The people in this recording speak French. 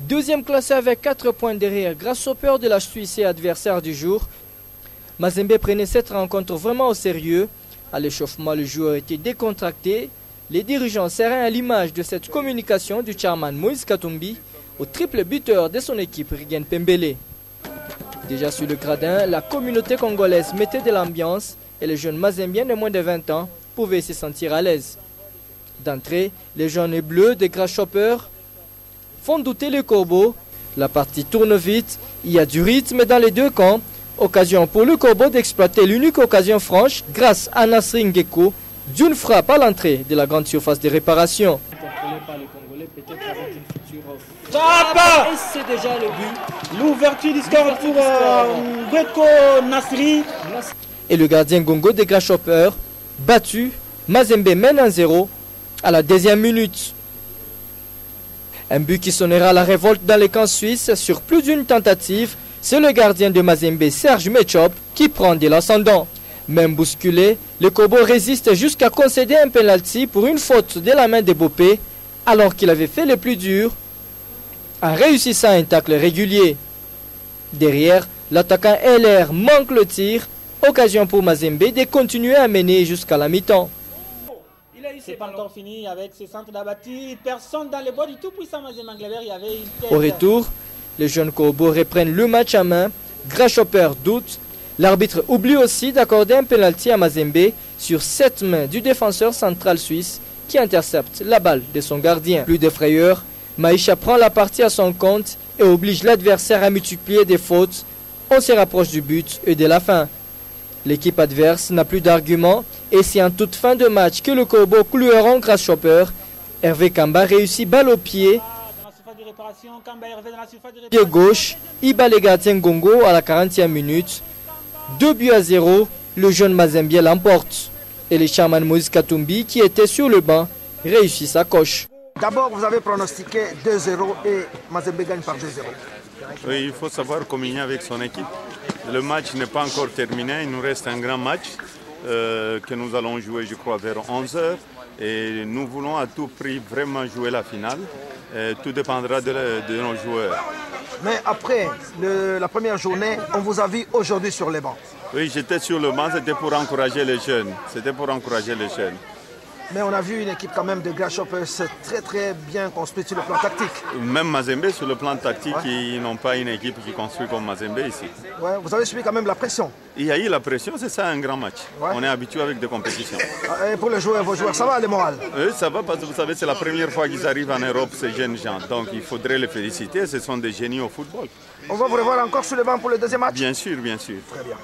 Deuxième classé avec 4 points derrière Grasshopper de la Suisse et adversaire du jour. Mazembe prenait cette rencontre vraiment au sérieux. À l'échauffement, le joueur était décontracté. Les dirigeants sereins à l'image de cette communication du chairman Moïse Katumbi au triple buteur de son équipe Rigen Pembele. Déjà sur le gradin, la communauté congolaise mettait de l'ambiance et les jeunes mazembiens de moins de 20 ans pouvaient se sentir à l'aise. D'entrée, les jaunes et bleus des Grasshopper font douter les corbeaux. La partie tourne vite, il y a du rythme dans les deux camps. Occasion pour le corbeau d'exploiter l'unique occasion franche grâce à Nasri Ngeko d'une frappe à l'entrée de la grande surface de réparation. Et c'est déjà le but. L'ouverture du score pour Ngeko Nasri. Et le gardien Gongo des Grasshopper, battu, Mazembe mène 1-0 à la 10e minute. Un but qui sonnera la révolte dans les camps suisses sur plus d'une tentative. C'est le gardien de Mazembe, Serge Mechop, qui prend de l'ascendant. Même bousculé, le Corbeau résiste jusqu'à concéder un penalty pour une faute de la main de Bopé, alors qu'il avait fait le plus dur, en réussissant un tacle régulier. Derrière, l'attaquant LR manque le tir, occasion pour Mazembe de continuer à mener jusqu'à la mi-temps. C'est pas encore fini avec ses centres d'abattis. Personne dans le bord du tout puissant Mazembe Anglebert. Il y avait une tête. Au retour, les jeunes Corbeaux reprennent le match à main. Grasshopper doute. L'arbitre oublie aussi d'accorder un penalty à Mazembe sur 7 mains du défenseur central suisse qui intercepte la balle de son gardien. Plus de frayeur, Maïcha prend la partie à son compte et oblige l'adversaire à multiplier des fautes. On se rapproche du but et de la fin. L'équipe adverse n'a plus d'arguments et c'est en toute fin de match que le Corbeau cloueron Grasshopper. Hervé Kamba réussit balle au pied. Pied gauche, il bat les gardiens Gongo à la 40e minute. 2-0, le jeune Mazembien l'emporte. Et le chairman Moïse Katumbi, qui était sur le banc, réussit sa coche. D'abord, vous avez pronostiqué 2-0 et Mazembe gagne par 2-0. Oui, il faut savoir communier avec son équipe. Le match n'est pas encore terminé, il nous reste un grand match que nous allons jouer, je crois, vers 11h. Et nous voulons à tout prix vraiment jouer la finale. Tout dépendra de nos joueurs. Mais après la première journée, on vous a vu aujourd'hui sur les bancs. Oui, j'étais sur le banc, c'était pour encourager les jeunes. C'était pour encourager les jeunes. Mais on a vu une équipe quand même de Grasshopper très bien construite sur le plan tactique. Même Mazembe, sur le plan tactique, ils n'ont pas une équipe qui construit comme Mazembe ici. Ouais, vous avez subi quand même la pression. Il y a eu la pression, c'est ça un grand match. Ouais. On est habitué avec des compétitions. Et pour les joueurs, vos joueurs, ça va le moral? Oui, ça va parce que vous savez, c'est la première fois qu'ils arrivent en Europe, ces jeunes gens. Donc il faudrait les féliciter, ce sont des génies au football. On va vous revoir encore sur le banc pour le deuxième match? Bien sûr, bien sûr. Très bien.